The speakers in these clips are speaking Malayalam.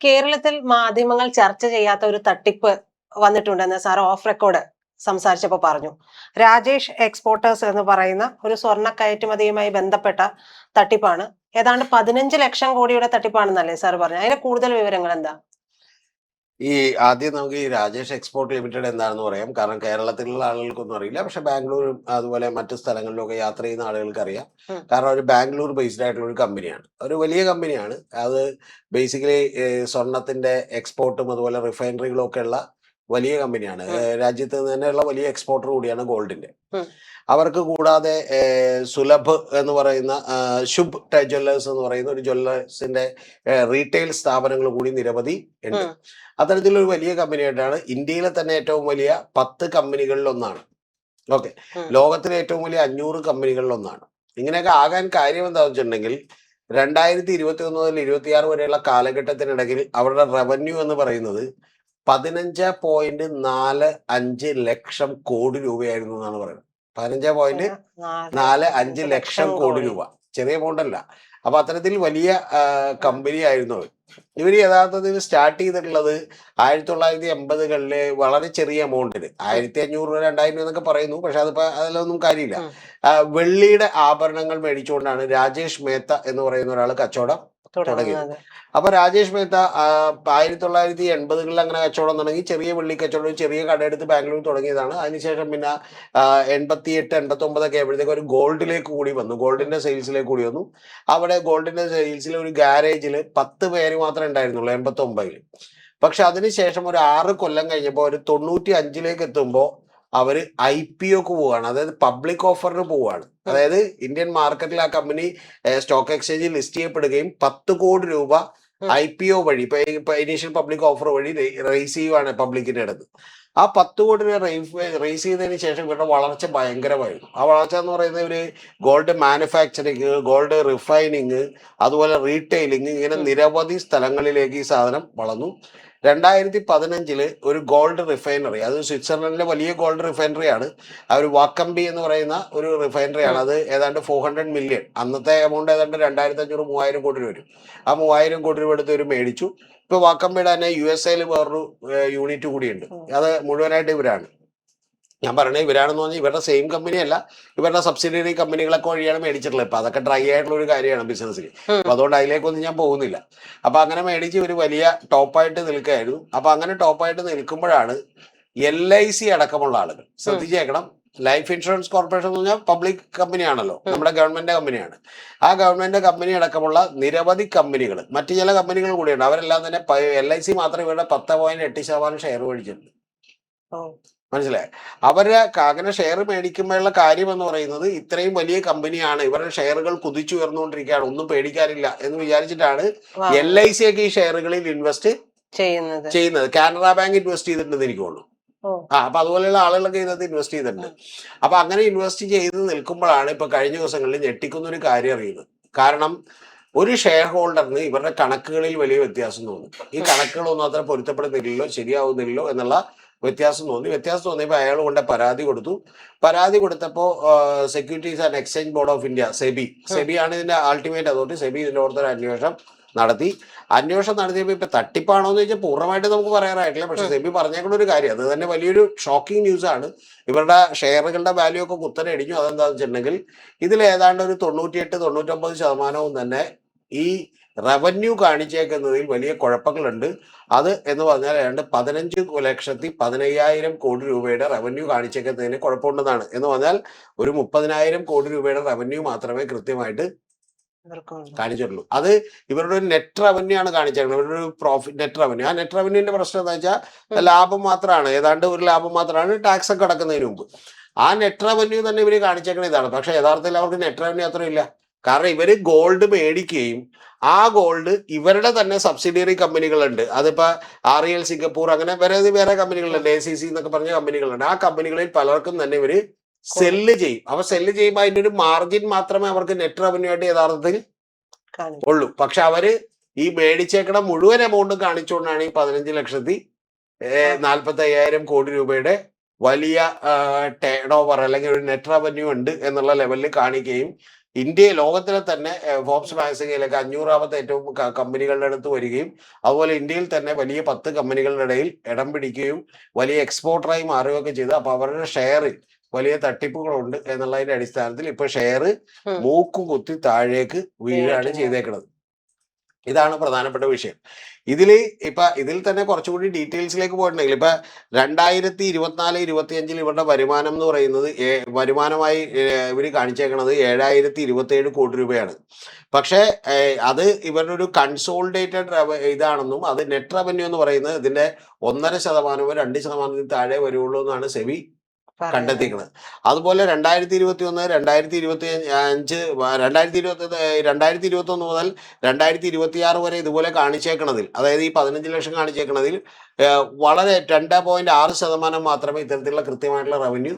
കേരളത്തിൽ മാധ്യമങ്ങൾ ചർച്ച ചെയ്യാത്ത ഒരു തട്ടിപ്പ് വന്നിട്ടുണ്ടെന്ന് സാർ ഓഫ് റെക്കോർഡ് സംസാരിച്ചപ്പോൾ പറഞ്ഞു. രാജേഷ് എക്സ്പോർട്ടേഴ്സ് എന്ന് പറയുന്ന ഒരു സ്വർണ്ണ കയറ്റുമതിയുമായി ബന്ധപ്പെട്ട തട്ടിപ്പാണ്. ഏതാണ്ട് 15 ലക്ഷം കോടിയുടെ തട്ടിപ്പാണെന്നല്ലേ സാർ പറഞ്ഞു? അതിന്റെ കൂടുതൽ വിവരങ്ങൾ എന്താ? ഈ ആദ്യം നമുക്ക് ഈ രാജേഷ് എക്സ്പോർട്ട് ലിമിറ്റഡ് എന്താണെന്ന് പറയാം. കാരണം കേരളത്തിലുള്ള ആളുകൾക്കൊന്നും അറിയില്ല. പക്ഷെ ബാംഗ്ലൂരും അതുപോലെ മറ്റു സ്ഥലങ്ങളിലൊക്കെ യാത്ര ചെയ്യുന്ന ആളുകൾക്ക് അറിയാം. കാരണം ഒരു ബാംഗ്ലൂർ ബേസ്ഡ് ആയിട്ടുള്ള ഒരു കമ്പനിയാണ്, ഒരു വലിയ കമ്പനിയാണ്. അത് ബേസിക്കലി സ്വർണത്തിന്റെ എക്സ്പോർട്ടും അതുപോലെ റിഫൈനറികളും ഒക്കെ ഉള്ള വലിയ കമ്പനിയാണ്. രാജ്യത്ത് തന്നെയുള്ള വലിയ എക്സ്പോർട്ടർ കൂടിയാണ് ഗോൾഡിന്റെ. അവർക്ക് കൂടാതെ സുലഭ് എന്ന് പറയുന്ന ശുഭ് ജ്വല്ലേഴ്സ് എന്ന് പറയുന്ന ഒരു ജ്വല്ലേഴ്സിന്റെ റീറ്റെയിൽ സ്ഥാപനങ്ങൾ കൂടി നിരവധി ഉണ്ട്. അത്തരത്തിലൊരു വലിയ കമ്പനിയായിട്ടാണ് ഇന്ത്യയിലെ തന്നെ ഏറ്റവും വലിയ 10 കമ്പനികളിൽ ഒന്നാണ്. ഓക്കെ, ലോകത്തിലെ ഏറ്റവും വലിയ 500 കമ്പനികളിൽ ഒന്നാണ്. ഇങ്ങനെയൊക്കെ ആകാൻ കാര്യം എന്താണെന്ന് വെച്ചിട്ടുണ്ടെങ്കിൽ 2021 മുതൽ 26 വരെയുള്ള കാലഘട്ടത്തിനിടയിൽ അവരുടെ റവന്യൂ എന്ന് പറയുന്നത് 15.45 ലക്ഷം കോടി രൂപയായിരുന്നു എന്നാണ് പറയുന്നത്. 15.45 ലക്ഷം കോടി രൂപ, ചെറിയ എമൗണ്ട് അല്ല. അപ്പൊ അത്തരത്തിൽ വലിയ കമ്പനി ആയിരുന്നു അവർ. ഇവർ യഥാർത്ഥത്തിൽ സ്റ്റാർട്ട് ചെയ്തിട്ടുള്ളത് 1980-കളില് വളരെ ചെറിയ എമൗണ്ടിന് 1500 രൂപ 2000 രൂപ എന്നൊക്കെ പറയുന്നു. പക്ഷെ അതിലൊന്നും കാര്യമില്ല. വെള്ളിയുടെ ആഭരണങ്ങൾ മേടിച്ചുകൊണ്ടാണ് രാജേഷ് മേത്ത എന്ന് പറയുന്ന ഒരാൾ കച്ചവടം തുടങ്ങിയത്. അപ്പൊ രാജേഷ് മേത്ത 1980-കളിൽ അങ്ങനെ കച്ചവടം തുടങ്ങി. ചെറിയ വെള്ളി കച്ചവടം, ചെറിയ കടയെടുത്ത് ബാംഗ്ലൂർ തുടങ്ങിയതാണ്. അതിനുശേഷം പിന്നെ 88, 89 ഒക്കെ ആയപ്പോഴത്തേക്ക് ഒരു ഗോൾഡിലേക്ക് കൂടി വന്നു, ഗോൾഡിന്റെ സെയിൽസിലേക്ക് കൂടി വന്നു. അവിടെ ഗോൾഡിന്റെ സെയിൽസിൽ ഒരു ഗാരേജിൽ 10 പേര് മാത്രമേ ഉണ്ടായിരുന്നുള്ളൂ 89-ൽ. പക്ഷെ അതിനുശേഷം ഒരു 6 കൊല്ലം കഴിഞ്ഞപ്പോൾ ഒരു 95-ലേക്ക് എത്തുമ്പോൾ അവര് IPO പോവുകയാണ്, അതായത് പബ്ലിക് ഓഫറിന് പോവുകയാണ്. അതായത് ഇന്ത്യൻ മാർക്കറ്റിൽ ആ കമ്പനി സ്റ്റോക്ക് എക്സ്ചേഞ്ചിൽ ലിസ്റ്റ് ചെയ്യപ്പെടുകയും 10 കോടി രൂപ IPO വഴി, ഇപ്പൊ ഇനീഷ്യൽ പബ്ലിക് ഓഫർ വഴി റേസ് ചെയ്യുവാണ് പബ്ലിക്കിന്റെ അടുത്ത്. ആ 10 കോടി രൂപ റേസ് ചെയ്തതിന് ശേഷം ഇവരുടെ വളർച്ച ഭയങ്കരമായിരുന്നു. ആ വളർച്ച എന്ന് പറയുന്നത് ഒരു ഗോൾഡ് മാനുഫാക്ചറിങ്, ഗോൾഡ് റിഫൈനിങ്, അതുപോലെ റീറ്റെയിലിങ്, ഇങ്ങനെ നിരവധി സ്ഥലങ്ങളിലേക്ക് ഈ സാധനം വളർന്നു. 2015 ഒരു ഗോൾഡ് റിഫൈനറി, അത് സ്വിറ്റ്സർലൻഡിലെ വലിയ ഗോൾഡ് റിഫൈനറി ആണ്. ആ ഒരു വാക്കംബി എന്ന് പറയുന്ന ഒരു റിഫൈനറി ആണ്. അത് ഏതാണ്ട് 400 മില്യൺ, അന്നത്തെ എമൗണ്ട് ഏതാണ്ട് 2500-3000 കോടി രൂപ വരും. ആ 3000 കോടി രൂപ എടുത്ത് ഇവർ മേടിച്ചു. ഇപ്പൊ വാക്കംബിയുടെ തന്നെ USA വേറൊരു യൂണിറ്റ് കൂടിയുണ്ട്. അത് മുഴുവനായിട്ട് ഇവരാണ്. ഞാൻ പറഞ്ഞത് ഇവരാണെന്ന് പറഞ്ഞാൽ ഇവരുടെ സെയിം കമ്പനി അല്ല, ഇവരുടെ സബ്സിഡിയറി കമ്പനികളൊക്കെ വഴിയാണ് മേടിച്ചിട്ടുള്ളത്. ഇപ്പൊ അതൊക്കെ ഡ്രൈ ആയിട്ടുള്ള ഒരു കാര്യമാണ് ബിസിനസ്സിൽ. അപ്പൊ അതുകൊണ്ട് അതിലേക്കൊന്നും ഞാൻ പോകുന്നില്ല. അപ്പൊ അങ്ങനെ മേടിച്ച് ഒരു വലിയ ടോപ്പായിട്ട് നിൽക്കുകയായിരുന്നു. അപ്പൊ അങ്ങനെ ടോപ്പായിട്ട് നിൽക്കുമ്പോഴാണ് LIC അടക്കമുള്ള ആളുകൾ ശ്രദ്ധിച്ചേക്കണം. ലൈഫ് ഇൻഷുറൻസ് കോർപ്പറേഷൻ എന്ന് പറഞ്ഞാൽ പബ്ലിക് കമ്പനിയാണല്ലോ, നമ്മുടെ ഗവൺമെന്റ് കമ്പനിയാണ്. ആ ഗവൺമെന്റ് കമ്പനി അടക്കമുള്ള നിരവധി കമ്പനികൾ, മറ്റു ചില കമ്പനികൾ കൂടിയുണ്ട്. അവരെല്ലാം തന്നെ LIC മാത്രം ഇവരുടെ 10.8% ഷെയർ മേടിച്ചിട്ടുണ്ട്. മനസ്സിലായി? അവര് അങ്ങനെ ഷെയർ മേടിക്കുമ്പോഴുള്ള കാര്യം എന്ന് പറയുന്നത് ഇത്രയും വലിയ കമ്പനിയാണ്, ഇവരുടെ ഷെയറുകൾ കുതിച്ചുയർന്നുകൊണ്ടിരിക്കുകയാണ്, ഒന്നും പേടിക്കാനില്ല എന്ന് വിചാരിച്ചിട്ടാണ് LIC ഒക്കെ ഈ ഷെയറുകളിൽ ഇൻവെസ്റ്റ് ചെയ്യുന്നത്. കാനറ ബാങ്ക് ഇൻവെസ്റ്റ് ചെയ്തിട്ടുണ്ടെന്ന് എനിക്ക് തോന്നുന്നു. അപ്പൊ അതുപോലെയുള്ള ആളുകളൊക്കെ ഇതിനകത്ത് ഇൻവെസ്റ്റ് ചെയ്തിട്ടുണ്ട്. അപ്പൊ അങ്ങനെ ഇൻവെസ്റ്റ് ചെയ്ത് നിൽക്കുമ്പോഴാണ് ഇപ്പൊ കഴിഞ്ഞ ദിവസങ്ങളിൽ ഞെട്ടിക്കുന്ന ഒരു കാര്യം അറിയുന്നത്. കാരണം ഒരു ഷെയർ ഹോൾഡറിന് ഇവരുടെ കണക്കുകളിൽ വലിയ വ്യത്യാസം തോന്നും. ഈ കണക്കുകളൊന്നും അത്ര പൊരുത്തപ്പെടുന്നില്ലല്ലോ, ശരിയാവുന്നില്ലല്ലോ എന്നുള്ള വ്യത്യാസം തോന്നിയപ്പോൾ അയാൾ കൊണ്ട് പരാതി കൊടുത്തു. പരാതി കൊടുത്തപ്പോൾ securities and exchange board of India, SEBI ആണ് ഇതിന്റെ അൾട്ടിമേറ്റ് അതോറിറ്റി. സെബി ഇതിന്റെ ഓർത്തൊരു അന്വേഷണം നടത്തിയപ്പോൾ ഇപ്പൊ തട്ടിപ്പാണോ എന്ന് ചോദിച്ചാൽ പൂർണ്ണമായിട്ട് നമുക്ക് പറയാനായിട്ടില്ല. പക്ഷെ സെബി പറഞ്ഞേക്കുന്ന ഒരു കാര്യം, അത് തന്നെ വലിയൊരു ഷോക്കിംഗ് ന്യൂസ് ആണ്. ഇവരുടെ ഷെയറുകളുടെ വാല്യൂ ഒക്കെ കുത്തനെ ഇടിഞ്ഞു. അതെന്താണെന്ന് വെച്ചിട്ടുണ്ടെങ്കിൽ ഇതിൽ ഏതാണ്ട് ഒരു 98-99% തന്നെ ഈ റവന്യൂ കാണിച്ചേക്കുന്നതിൽ വലിയ കുഴപ്പങ്ങളുണ്ട്. അത് എന്ന് പറഞ്ഞാൽ ഏതാണ്ട് 15,15,000 കോടി രൂപയുടെ റവന്യൂ കാണിച്ചേക്കുന്നതിന് കുഴപ്പമുണ്ടെന്നാണ്. എന്ന് പറഞ്ഞാൽ ഒരു 30,000 കോടി രൂപയുടെ റവന്യൂ മാത്രമേ കൃത്യമായിട്ട് കാണിച്ചിട്ടുള്ളൂ. അത് ഇവരുടെ ഒരു നെറ്റ് റവന്യൂ ആണ് കാണിച്ചേക്കുന്നത്, ഇവരുടെ ഒരു പ്രോഫിറ്റ് നെറ്റ് റവന്യൂ. ആ നെറ്റ് റവന്യൂവിന്റെ പ്രശ്നം എന്താ വെച്ചാൽ ലാഭം മാത്രമാണ്, ഏതാണ്ട് ഒരു ലാഭം മാത്രമാണ് ടാക്സ് ഒക്കെ അടക്കുന്നതിന് മുമ്പ്. ആ നെറ്റ് റവന്യൂ തന്നെ ഇവര് കാണിച്ചേക്കുന്ന ഇതാണ്. പക്ഷെ യഥാർത്ഥത്തിൽ അവർക്ക് നെറ്റ് റവന്യൂ അത്രയില്ല. കാരണം ഇവര് ഗോൾഡ് മേടിക്കുകയും ആ ഗോൾഡ് ഇവരുടെ തന്നെ സബ്സിഡിയറി കമ്പനികളുണ്ട്. അതിപ്പോ REL സിംഗപ്പൂർ, അങ്ങനെ വേറെ കമ്പനികളുണ്ട്, ACC എന്നൊക്കെ പറഞ്ഞ കമ്പനികളുണ്ട്. ആ കമ്പനികളിൽ പലർക്കും തന്നെ ഇവര് സെല്ല് ചെയ്യും. അപ്പൊ സെല്ല് ചെയ്യുമ്പോൾ അതിന്റെ ഒരു മാർജിൻ മാത്രമേ അവർക്ക് നെറ്റ് റവന്യൂ ആയിട്ട് യഥാർത്ഥത്തിൽ ഉള്ളൂ. പക്ഷെ അവര് ഈ മേടിച്ചേക്കണ മുഴുവൻ എമൗണ്ടും കാണിച്ചുകൊണ്ടാണ് ഈ 15,40,000 കോടി രൂപയുടെ വലിയ ടേൺ ഓവർ അല്ലെങ്കിൽ ഒരു നെറ്റ് റവന്യൂ ഉണ്ട് എന്നുള്ള ലെവലിൽ കാണിക്കുകയും ലോകത്തിലെ തന്നെ ഫോബ്സ് മാഗസിനിലേക്ക് 500ാമത്തെ ഏറ്റവും കമ്പനികളുടെ അടുത്ത് വരികയും അതുപോലെ ഇന്ത്യയിൽ തന്നെ വലിയ 10 കമ്പനികളുടെ ഇടയിൽ ഇടം പിടിക്കുകയും വലിയ എക്സ്പോർട്ടറായി മാറുകയൊക്കെ ചെയ്തു. അപ്പൊ അവരുടെ ഷെയറിൽ വലിയ തട്ടിപ്പുകളുണ്ട് എന്നുള്ളതിന്റെ അടിസ്ഥാനത്തിൽ ഇപ്പൊ ഷെയർ മൂക്കും കുത്തി താഴേക്ക് വീഴാണ് ചെയ്തേക്കുന്നത്. ഇതാണ് പ്രധാനപ്പെട്ട വിഷയം. ഇതിൽ തന്നെ കുറച്ചുകൂടി ഡീറ്റെയിൽസിലേക്ക് പോയിട്ടുണ്ടെങ്കിൽ ഇപ്പൊ 2024-25 ഇവരുടെ വരുമാനം എന്ന് പറയുന്നത് വരുമാനമായി ഇവർ കാണിച്ചേക്കുന്നത് 7027 കോടി രൂപയാണ്. പക്ഷേ അത് ഇവരുടെ ഒരു കൺസോളിഡേറ്റഡ് ഇതാണെന്നും അത് നെറ്റ് റവന്യൂ എന്ന് പറയുന്നത് ഇതിന്റെ 1.5%, 2% താഴെ വരുള്ളൂ എന്നാണ് സെബി കണ്ടെത്തിക്കുന്നത്. അതുപോലെ 2021, 2025, 2021 മുതൽ 2026 വരെ ഇതുപോലെ കാണിച്ചേക്കണതിൽ, അതായത് ഈ 15 ലക്ഷം കാണിച്ചേക്കണതിൽ വളരെ 2.6% മാത്രമേ ഇത്തരത്തിലുള്ള കൃത്യമായിട്ടുള്ള റവന്യൂ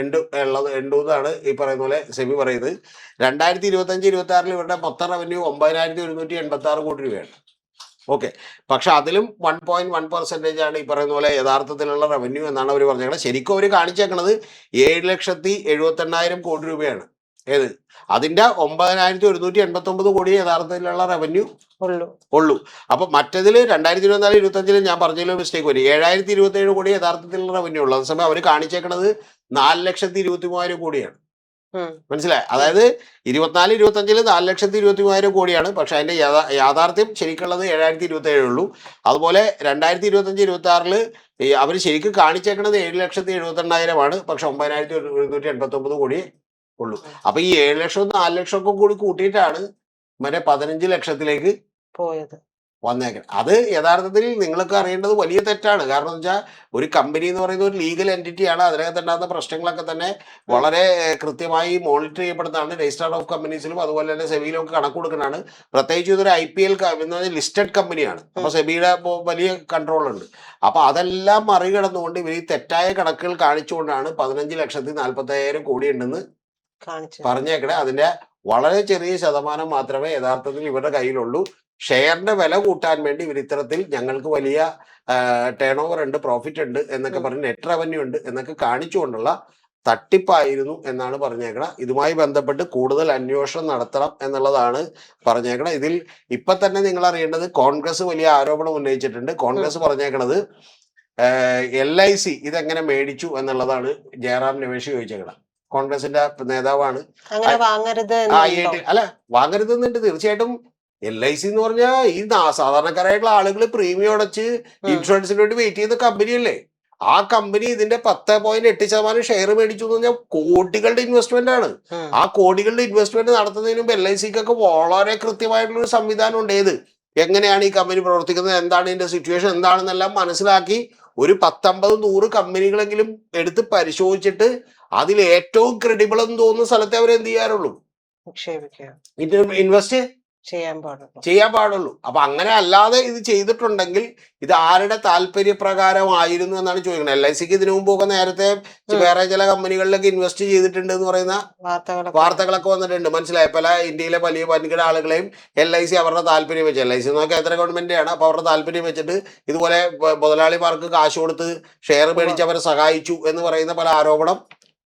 ഉണ്ടെന്നാണ് ഈ പറയുന്ന പോലെ സെബി പറയുന്നത്. 2025-26 ഇവരുടെ മൊത്തം റവന്യൂ 9186 കോടി രൂപയാണ്. ഓക്കെ, പക്ഷെ അതിലും 1.1% ആണ് ഈ പറയുന്ന പോലെ യഥാർത്ഥത്തിലുള്ള റവന്യൂ എന്നാണ് അവർ പറഞ്ഞേക്കുന്നത്. ശരിക്കും അവർ കാണിച്ചേക്കണത് 7,78,000 കോടി രൂപയാണ്. ഏത് അതിന്റെ 9,189 കോടി യഥാർത്ഥത്തിലുള്ള റവന്യൂ ഉള്ളൂ. അപ്പൊ മറ്റതില് 2024-25 ഞാൻ പറഞ്ഞതിൽ മിസ്റ്റേക്ക് വരും. 7,027 കോടി യഥാർത്ഥത്തിലുള്ള റവന്യൂ ഉള്ളൂ. അതേസമയം അവർ കാണിച്ചേക്കണത് 4,23,000 കോടിയാണ്. മനസ്സിലായി? അതായത് 24-25 4,23,000 കോടിയാണ്. പക്ഷെ അതിന്റെ യാഥാർത്ഥ്യം ശരിക്കുള്ളത് 7,027 ഉള്ളൂ. അതുപോലെ 2025-26 അവർ ശരിക്കും കാണിച്ചേക്കുന്നത് 7,78,000 പക്ഷെ 9,189 കോടി ഉള്ളൂ. അപ്പൊ ഈ 7 ലക്ഷവും 4 ലക്ഷമൊക്കെ കൂടി കൂട്ടിയിട്ടാണ് മറ്റേ 15 ലക്ഷത്തിലേക്ക് പോയത് വന്നേക്കണം. അത് യഥാർത്ഥത്തിൽ നിങ്ങൾക്ക് അറിയേണ്ടത് വലിയ തെറ്റാണ്. കാരണം എന്ന് വെച്ചാൽ ഒരു കമ്പനി എന്ന് പറയുന്നത് ഒരു ലീഗൽ എൻറ്റിറ്റിയാണ്. അതിനകത്ത് ഉണ്ടാകുന്ന പ്രശ്നങ്ങളൊക്കെ തന്നെ വളരെ കൃത്യമായി മോണിറ്റർ ചെയ്യപ്പെടുന്നതാണ്. രജിസ്റ്റർ ഓഫ് കമ്പനീസിലും അതുപോലെ തന്നെ സെബിയിലും ഒക്കെ കണക്ക് കൊടുക്കുന്നതാണ്. പ്രത്യേകിച്ച് ഇതൊരു IPL എന്ന് പറഞ്ഞാൽ ലിസ്റ്റഡ് കമ്പനിയാണ്. അപ്പൊ സെബിയുടെ വലിയ കൺട്രോൾ ഉണ്ട്. അപ്പൊ അതെല്ലാം മറികടന്നുകൊണ്ട് ഇവർ ഈ തെറ്റായ കണക്കുകൾ കാണിച്ചുകൊണ്ടാണ് 15,40,000 കോടി ഉണ്ടെന്ന് പറഞ്ഞേക്കണേ. അതിന്റെ വളരെ ചെറിയ ശതമാനം മാത്രമേ യഥാർത്ഥത്തിൽ ഇവരുടെ കയ്യിലുള്ളൂ. ഷെയറിന്റെ വില കൂട്ടാൻ വേണ്ടി ഇവർ ഇത്തരത്തിൽ ഞങ്ങൾക്ക് വലിയ ടേൺ ഓവർ ഉണ്ട്, പ്രോഫിറ്റ് ഉണ്ട് എന്നൊക്കെ പറഞ്ഞ് നെറ്റ് റവന്യൂ ഉണ്ട് എന്നൊക്കെ കാണിച്ചുകൊണ്ടുള്ള തട്ടിപ്പായിരുന്നു എന്നാണ് പറഞ്ഞേക്കണം. ഇതുമായി ബന്ധപ്പെട്ട് കൂടുതൽ അന്വേഷണം നടത്തണം എന്നുള്ളതാണ് പറഞ്ഞേക്കണം. ഇതിൽ ഇപ്പൊ തന്നെ നിങ്ങൾ അറിയേണ്ടത് കോൺഗ്രസ് വലിയ ആരോപണം ഉന്നയിച്ചിട്ടുണ്ട്. കോൺഗ്രസ് പറഞ്ഞേക്കണത് LIC ഇതെങ്ങനെ മേടിച്ചു എന്നുള്ളതാണ് ജയറാം രമേശ് ചോദിച്ചേക്കണം. കോൺഗ്രസിന്റെ നേതാവാണ്. അല്ല, വാങ്ങരുത് എന്നുണ്ട്. തീർച്ചയായിട്ടും LIC എന്ന് പറഞ്ഞാൽ ഈ സാധാരണക്കാരായിട്ടുള്ള ആളുകൾ പ്രീമിയം അടച്ച് ഇൻഷുറൻസിന് വേണ്ടി വെയിറ്റ് ചെയ്യുന്ന കമ്പനിയല്ലേ. ആ കമ്പനി ഇതിന്റെ 10.8% ഷെയർ മേടിച്ചു എന്ന് പറഞ്ഞാൽ കോടികളുടെ ഇൻവെസ്റ്റ്മെന്റ് ആണ്. ആ കോടികളുടെ ഇൻവെസ്റ്റ്മെന്റ് നടത്തുന്നതിന് മുമ്പ് LICക്കൊക്കെ വളരെ കൃത്യമായിട്ടുള്ള ഒരു സംവിധാനം ഉണ്ട്. ഏത് എങ്ങനെയാണ് ഈ കമ്പനി പ്രവർത്തിക്കുന്നത്, എന്താണ് ഇതിന്റെ സിറ്റുവേഷൻ എന്താണെന്നെല്ലാം മനസ്സിലാക്കി ഒരു 10-50-100 കമ്പനികളെങ്കിലും എടുത്ത് പരിശോധിച്ചിട്ട് അതിൽ ഏറ്റവും ക്രെഡിബിൾ എന്ന് തോന്നുന്ന സ്ഥലത്തെ അവർ എന്ത് ചെയ്യാറുള്ളൂ, ഇൻവെസ്റ്റ് ചെയ്യാൻ പാടുള്ളൂ. അപ്പൊ അങ്ങനെ അല്ലാതെ ഇത് ചെയ്തിട്ടുണ്ടെങ്കിൽ ഇത് ആരുടെ താല്പര്യപ്രകാരമായിരുന്നു എന്നാണ് ചോദിക്കുന്നത്. LICക്ക് ഇതിനു മുമ്പൊക്കെ നേരത്തെ വേറെ ചില കമ്പനികളിലൊക്കെ ഇൻവെസ്റ്റ് ചെയ്തിട്ടുണ്ട് എന്ന് പറയുന്ന വാർത്തകളൊക്കെ വന്നിട്ടുണ്ട്. മനസ്സിലായ പല ഇന്ത്യയിലെ വലിയ വൻകിട ആളുകളെയും LIC അവരുടെ താല്പര്യം വെച്ച്, LIC എന്നൊക്കെ കേന്ദ്ര ഗവൺമെന്റാണ്, അപ്പൊ അവരുടെ താല്പര്യം വെച്ചിട്ട് ഇതുപോലെ മുതലാളിമാർക്ക് കാശ് കൊടുത്ത് ഷെയർ മേടിച്ച് അവരെ സഹായിച്ചു എന്ന് പറയുന്ന പല ആരോപണം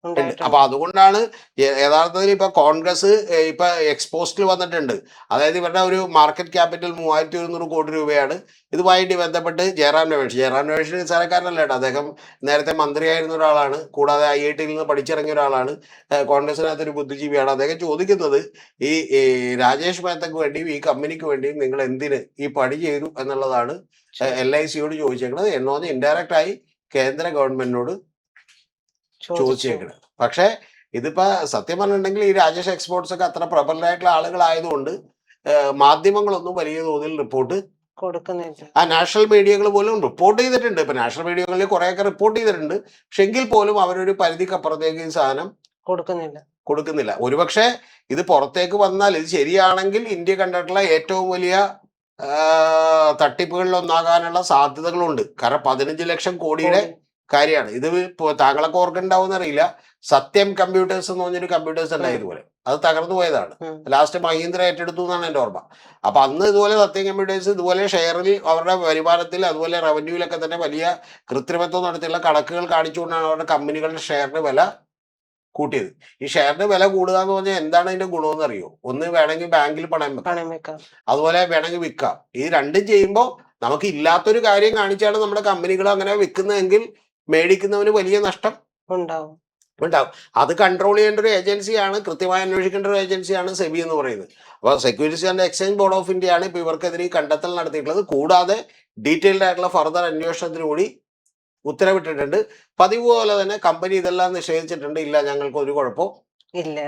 ഉണ്ട്. അപ്പൊ അതുകൊണ്ടാണ് യഥാർത്ഥത്തിൽ ഇപ്പൊ കോൺഗ്രസ് ഇപ്പൊ എക്സ്പോസ്റ്റിൽ വന്നിട്ടുണ്ട്. അതായത് ഇവരുടെ ഒരു മാർക്കറ്റ് ക്യാപിറ്റൽ 3,100 കോടി രൂപയാണ്. ഇതുമായിട്ട് ബന്ധപ്പെട്ട് ജയറാം രമേശ് നിസ്സാരക്കാരനല്ല കേട്ടോ. അദ്ദേഹം നേരത്തെ മന്ത്രിയായിരുന്ന ഒരാളാണ്. കൂടാതെ IITയിൽ നിന്ന് പഠിച്ചിറങ്ങിയ ഒരാളാണ്. കോൺഗ്രസിനകത്തൊരു ബുദ്ധിജീവിയാണ്. അദ്ദേഹം ചോദിക്കുന്നത് ഈ രാജേഷ് മേത്തക്ക് വേണ്ടിയും ഈ കമ്പനിക്ക് വേണ്ടിയും നിങ്ങൾ എന്തിന് ഈ പണി ചെയ്തു എന്നുള്ളതാണ് LICയോട് ചോദിച്ചേക്കുന്നത്. എന്നോന്ന് ഇൻഡയറക്റ്റ് ആയി കേന്ദ്ര ഗവൺമെന്റിനോട് ചോദിച്ചേക്കുന്നത്. പക്ഷെ ഇതിപ്പോ സത്യം പറഞ്ഞിട്ടുണ്ടെങ്കിൽ ഈ രാജേഷ് എക്സ്പോർട്സ് ഒക്കെ അത്ര പ്രബലരായിട്ടുള്ള ആളുകളായതുകൊണ്ട് മാധ്യമങ്ങളൊന്നും വലിയ തോതിൽ റിപ്പോർട്ട് കൊടുക്കുന്നില്ല. നാഷണൽ മീഡിയകൾ പോലും റിപ്പോർട്ട് ചെയ്തിട്ടുണ്ട്. ഇപ്പൊ നാഷണൽ മീഡിയകളിൽ കുറെയൊക്കെ റിപ്പോർട്ട് ചെയ്തിട്ടുണ്ട്. പക്ഷെ എങ്കിൽ പോലും അവരൊരു പരിധിക്കപ്പുറത്തേക്ക് ഈ സാധനം കൊടുക്കുന്നില്ല. ഒരുപക്ഷെ ഇത് പുറത്തേക്ക് വന്നാൽ ഇത് ശരിയാണെങ്കിൽ ഇന്ത്യ കണ്ടിട്ടുള്ള ഏറ്റവും വലിയ തട്ടിപ്പുകളിൽ ഒന്നാകാനുള്ള സാധ്യതകളുണ്ട്. കാരണം 15 ലക്ഷം കോടിയുടെ കാര്യമാണ് ഇത്. താങ്കളൊക്കെ ഓർക്കുന്നുണ്ടാവും അറിയില്ല, സത്യം കമ്പ്യൂട്ടേഴ്സ് എന്ന് പറഞ്ഞൊരു കമ്പ്യൂട്ടേഴ്സ് അല്ല ഇതുപോലെ, അത് തകർന്നു പോയതാണ്. ലാസ്റ്റ് മഹീന്ദ്ര ഏറ്റെടുത്തു എന്നാണ് എൻ്റെ ഓർമ്മ. അപ്പൊ അന്ന് ഇതുപോലെ സത്യം കമ്പ്യൂട്ടേഴ്സ് ഇതുപോലെ ഷെയറിൽ അവരുടെ വരുമാനത്തിൽ അതുപോലെ റവന്യൂവിലൊക്കെ തന്നെ വലിയ കൃത്രിമത്വം നടത്തിയുള്ള കണക്കുകൾ കാണിച്ചുകൊണ്ടാണ് അവരുടെ കമ്പനികളുടെ ഷെയറിന് വില കൂട്ടിയത്. ഈ ഷെയറിന്റെ വില കൂടുക എന്ന് പറഞ്ഞാൽ എന്താണ് അതിന്റെ ഗുണമെന്ന് അറിയോ? ഒന്ന് വേണമെങ്കിൽ ബാങ്കിൽ പണയം വെക്കാം, പണം വെക്കാം. അതുപോലെ വേണമെങ്കിൽ വിൽക്കാം. ഈ രണ്ടും ചെയ്യുമ്പോൾ നമുക്ക് ഇല്ലാത്തൊരു കാര്യം കാണിച്ചാണ് നമ്മുടെ കമ്പനികൾ അങ്ങനെ വിൽക്കുന്നതെങ്കിൽ മേടിക്കുന്നവന് വലിയ നഷ്ടം ഉണ്ടാവും. ഉണ്ടാവും. അത് കൺട്രോൾ ചെയ്യേണ്ട ഒരു ഏജൻസിയാണ്, കൃത്യമായി അന്വേഷിക്കേണ്ട ഒരു ഏജൻസിയാണ് സെബി എന്ന് പറയുന്നത്. അപ്പോൾ securities and exchange board of India ആണ് ഇപ്പോൾ ഇവർക്കെതിരെ ഈ കണ്ടെത്തൽ നടത്തിയിട്ടുള്ളത്. കൂടാതെ ഡീറ്റെയിൽഡ് ആയിട്ടുള്ള ഫർദർ അന്വേഷണത്തിന് കൂടി ഉത്തരവിട്ടിട്ടുണ്ട്. പതിവ് പോലെ തന്നെ കമ്പനി ഇതെല്ലാം നിഷേധിച്ചിട്ടുണ്ട്. ഇല്ല, ഞങ്ങൾക്ക് ഒരു കുഴപ്പവും ഇല്ല.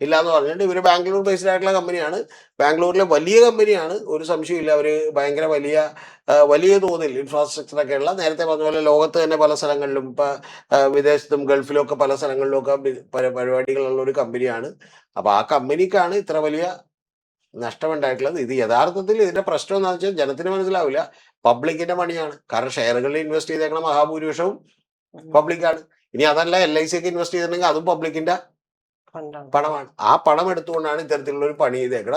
ഇല്ല എന്ന് പറഞ്ഞിട്ട്. ഇവർ ബാംഗ്ലൂർ ബേസ്ഡ് ആയിട്ടുള്ള കമ്പനിയാണ്, ബാംഗ്ലൂരിലെ വലിയ കമ്പനിയാണ്, ഒരു സംശയമില്ല. അവർ ഭയങ്കര വലിയ തോതിൽ ഇൻഫ്രാസ്ട്രക്ചറൊക്കെ ഉള്ള, നേരത്തെ പറഞ്ഞ പോലെ ലോകത്ത് തന്നെ പല സ്ഥലങ്ങളിലും വിദേശത്തും ഗൾഫിലും ഒക്കെ പല സ്ഥലങ്ങളിലും ഒക്കെ പരിപാടികളുള്ള ഒരു കമ്പനിയാണ്. അപ്പൊ ആ കമ്പനിക്കാണ് ഇത്ര വലിയ നഷ്ടമുണ്ടായിട്ടുള്ളത്. ഇത് യഥാർത്ഥത്തിൽ ഇതിന്റെ പ്രശ്നം എന്താണെന്ന് വെച്ചാൽ ജനത്തിന് മനസ്സിലാവില്ല, പബ്ലിക്കിന്റെ മണിയാണ്. കാരണം ഷെയറുകളിൽ ഇൻവെസ്റ്റ് ചെയ്തേക്കണ മഹാഭൂരിപക്ഷവും പബ്ലിക്കാണ്. ഇനി അതല്ല, LIC ഒക്കെ ഇൻവെസ്റ്റ് ചെയ്തിട്ടുണ്ടെങ്കിൽ അതും പബ്ലിക്കിന്റെ പണമാണ്. ആ പണം എടുത്തുകൊണ്ടാണ് ഇത്തരത്തിലുള്ള ഒരു പണി ചെയ്തേക്കണ.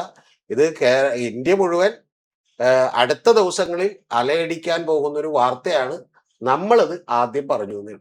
ഇത് ഇന്ത്യ മുഴുവൻ അടുത്ത ദിവസങ്ങളിൽ അലയടിക്കാൻ പോകുന്ന ഒരു വാർത്തയാണ്. നമ്മളത് ആദ്യം പറഞ്ഞു.